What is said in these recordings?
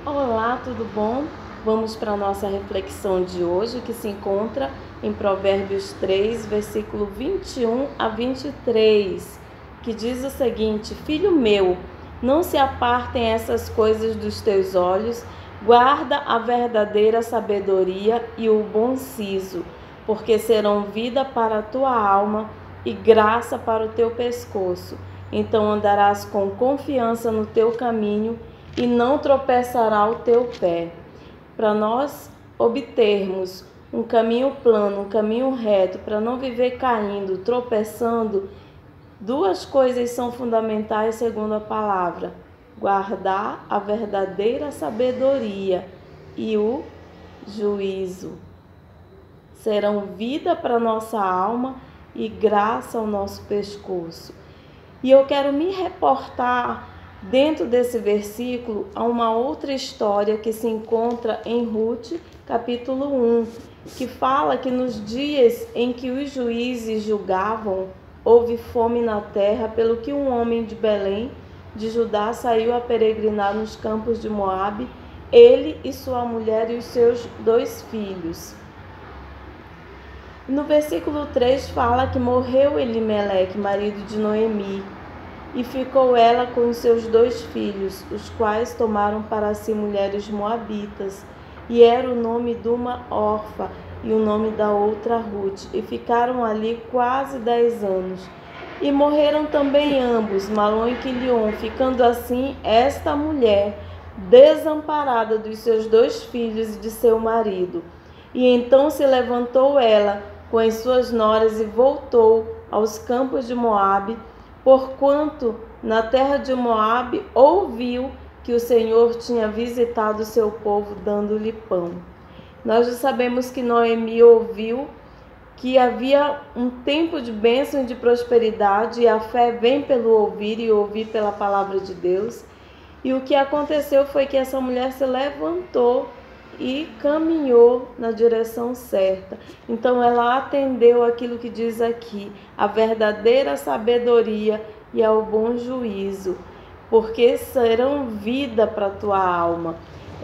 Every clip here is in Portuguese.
Olá, tudo bom? Vamos para a nossa reflexão de hoje, que se encontra em Provérbios 3, versículo 21 a 23, que diz o seguinte: Filho meu, não se apartem essas coisas dos teus olhos, guarda a verdadeira sabedoria e o bom siso, porque serão vida para a tua alma e graça para o teu pescoço. Então andarás com confiança no teu caminho e não tropeçará o teu pé. Para nós obtermos um caminho plano, um caminho reto, para não viver caindo, tropeçando, duas coisas são fundamentais segundo a palavra: guardar a verdadeira sabedoria e o juízo. Serão vida para nossa alma e graça ao nosso pescoço. E eu quero me reportar dentro desse versículo a uma outra história que se encontra em Ruth, capítulo 1, que fala que nos dias em que os juízes julgavam, houve fome na terra, pelo que um homem de Belém, de Judá, saiu a peregrinar nos campos de Moabe, ele e sua mulher e os seus 2 filhos. No versículo 3 fala que morreu Elimeleque, marido de Noemi, e ficou ela com os seus 2 filhos, os quais tomaram para si mulheres moabitas, e era o nome de uma Orfa e o nome da outra Ruth, e ficaram ali quase 10 anos. E morreram também ambos, Malom e Quilion, ficando assim esta mulher desamparada dos seus 2 filhos e de seu marido. E então se levantou ela com as suas noras e voltou aos campos de Moabe, porquanto na terra de Moabe ouviu que o Senhor tinha visitado o seu povo dando-lhe pão. Nós já sabemos que Noemi ouviu que havia um tempo de bênção e de prosperidade, e a fé vem pelo ouvir e ouvir pela palavra de Deus. E o que aconteceu foi que essa mulher se levantou e caminhou na direção certa. Então ela atendeu aquilo que diz aqui: a verdadeira sabedoria e ao bom juízo, porque serão vida para a tua alma.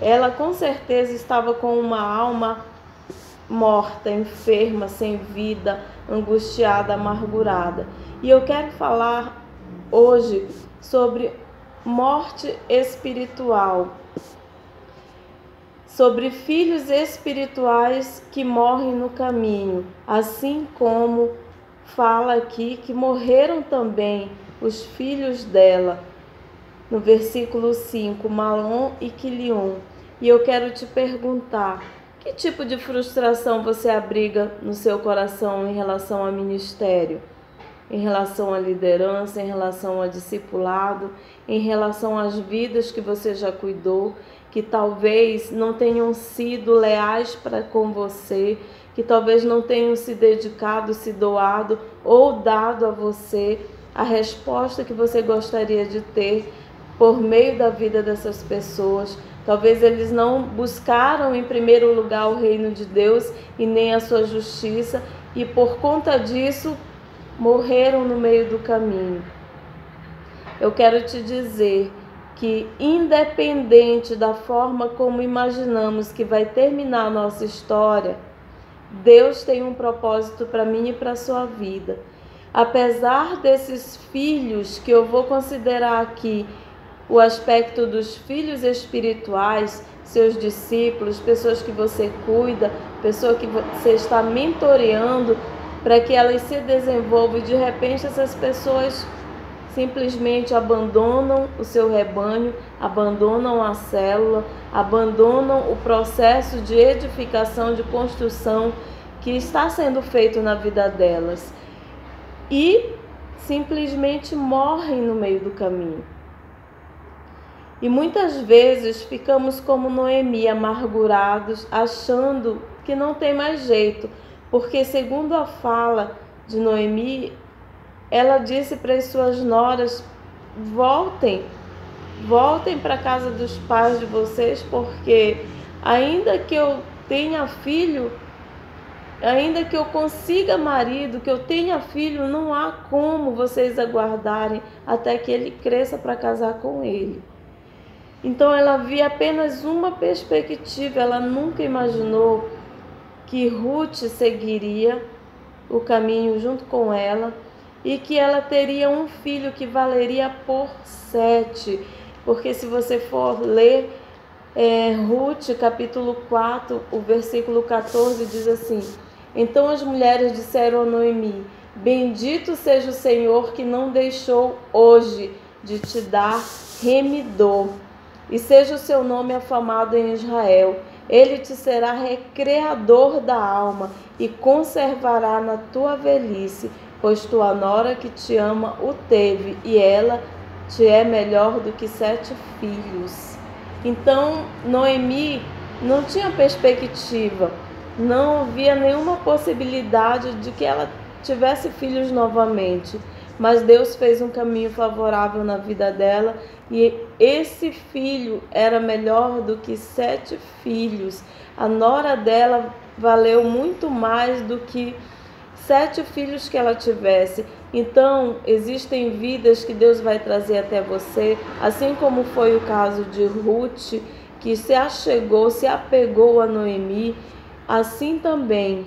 Ela com certeza estava com uma alma morta, enferma, sem vida, angustiada, amargurada. E eu quero falar hoje sobre morte espiritual, sobre filhos espirituais que morrem no caminho, assim como fala aqui que morreram também os filhos dela, no versículo 5, Malom e Quilion. E eu quero te perguntar: que tipo de frustração você abriga no seu coração em relação ao ministério? Em relação à liderança, em relação ao discipulado, em relação às vidas que você já cuidou, que talvez não tenham sido leais para com você, que talvez não tenham se dedicado, se doado ou dado a você a resposta que você gostaria de ter por meio da vida dessas pessoas. Talvez eles não buscaram em primeiro lugar o reino de Deus e nem a sua justiça, e por conta disso morreram no meio do caminho. Eu quero te dizer que, independente da forma como imaginamos que vai terminar a nossa história, Deus tem um propósito para mim e para a sua vida. Apesar desses filhos, que eu vou considerar aqui o aspecto dos filhos espirituais, seus discípulos, pessoas que você cuida, pessoas que você está mentoreando para que elas se desenvolvam, e de repente essas pessoas simplesmente abandonam o seu rebanho, abandonam a célula, abandonam o processo de edificação, de construção que está sendo feito na vida delas e simplesmente morrem no meio do caminho. E muitas vezes ficamos como Noemi, amargurados, achando que não tem mais jeito, porque segundo a fala de Noemi, ela disse para as suas noras: voltem para a casa dos pais de vocês, porque ainda que eu tenha filho, ainda que eu consiga marido, que eu tenha filho, não há como vocês aguardarem até que ele cresça para casar com ele. Então ela via apenas uma perspectiva, ela nunca imaginou que Ruth seguiria o caminho junto com ela e que ela teria um filho que valeria por 7. Porque se você for ler Ruth, capítulo 4, o versículo 14 diz assim: então as mulheres disseram a Noemi: bendito seja o Senhor que não deixou hoje de te dar remidor, e seja o seu nome afamado em Israel. Ele te será recreador da alma e conservará na tua velhice, pois tua nora que te ama o teve, e ela te é melhor do que 7 filhos. Então Noemi não tinha perspectiva, não via nenhuma possibilidade de que ela tivesse filhos novamente. Mas Deus fez um caminho favorável na vida dela, e esse filho era melhor do que 7 filhos. A nora dela valeu muito mais do que 7 filhos que ela tivesse. Então, existem vidas que Deus vai trazer até você, assim como foi o caso de Ruth, que se achegou, se apegou a Noemi. Assim também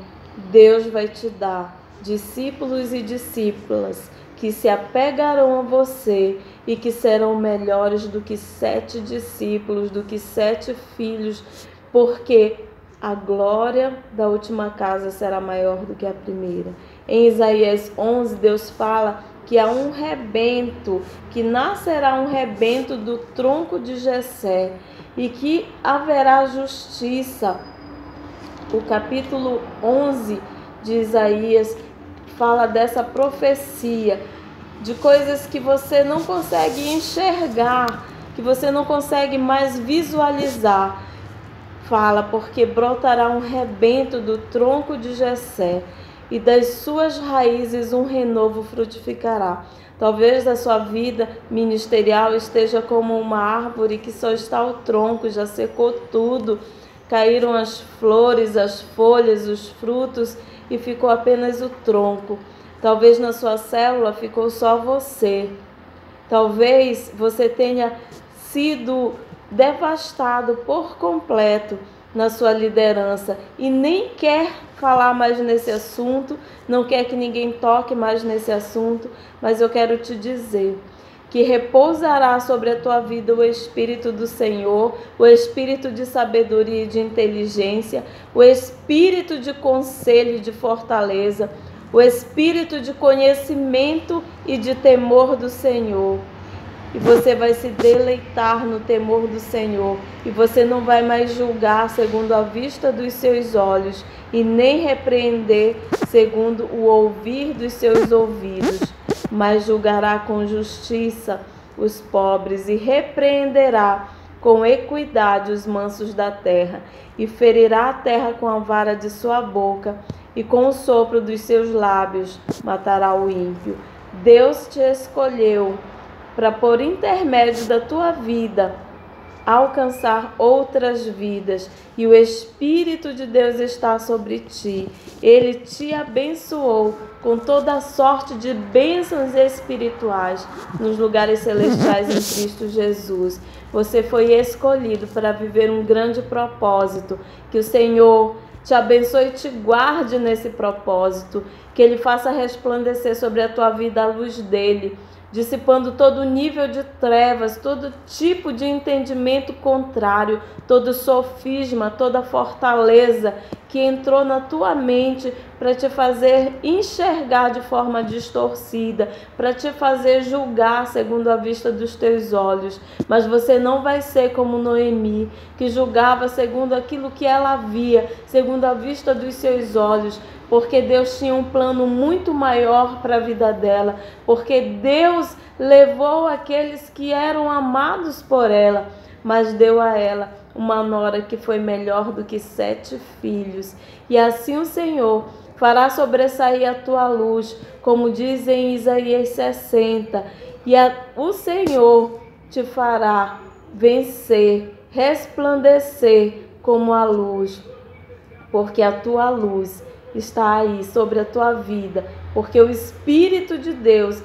Deus vai te dar discípulos e discípulas que se apegarão a você e que serão melhores do que 7 discípulos, do que 7 filhos, porque a glória da última casa será maior do que a primeira. Em Isaías 11, Deus fala que há um rebento, que nascerá um rebento do tronco de Jessé e que haverá justiça. O capítulo 11 de Isaías fala dessa profecia, de coisas que você não consegue enxergar, que você não consegue mais visualizar. Fala, porque brotará um rebento do tronco de Jessé, e das suas raízes um renovo frutificará. Talvez a sua vida ministerial esteja como uma árvore que só está o tronco, já secou tudo, caíram as flores, as folhas, os frutos e ficou apenas o tronco. Talvez na sua célula ficou só você. Talvez você tenha sido devastado por completo na sua liderança e nem quer falar mais nesse assunto, não quer que ninguém toque mais nesse assunto, mas eu quero te dizer que repousará sobre a tua vida o Espírito do Senhor, o Espírito de sabedoria e de inteligência, o Espírito de conselho e de fortaleza, o Espírito de conhecimento e de temor do Senhor. E você vai se deleitar no temor do Senhor, e você não vai mais julgar segundo a vista dos seus olhos, e nem repreender segundo o ouvir dos seus ouvidos, mas julgará com justiça os pobres e repreenderá com equidade os mansos da terra, e ferirá a terra com a vara de sua boca, e com o sopro dos seus lábios matará o ímpio. Deus te escolheu para, por intermédio da tua vida, alcançar outras vidas, e o Espírito de Deus está sobre ti. Ele te abençoou com toda a sorte de bênçãos espirituais nos lugares celestiais em Cristo Jesus. Você foi escolhido para viver um grande propósito. Que o Senhor te abençoe e te guarde nesse propósito, que Ele faça resplandecer sobre a tua vida a luz dEle, dissipando todo nível de trevas, todo tipo de entendimento contrário, todo sofisma, toda fortaleza que entrou na tua mente para te fazer enxergar de forma distorcida, para te fazer julgar segundo a vista dos teus olhos. Mas você não vai ser como Noemi, que julgava segundo aquilo que ela via, segundo a vista dos seus olhos, porque Deus tinha um plano muito maior para a vida dela, porque Deus levou aqueles que eram amados por ela, mas deu a ela uma nora que foi melhor do que 7 filhos. E assim o Senhor fará sobressair a tua luz, como diz em Isaías 60, e o Senhor te fará vencer, resplandecer como a luz, porque a tua luz está aí sobre a tua vida, porque o Espírito de Deus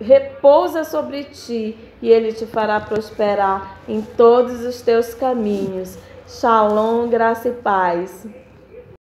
repousa sobre ti e Ele te fará prosperar em todos os teus caminhos. Shalom, graça e paz.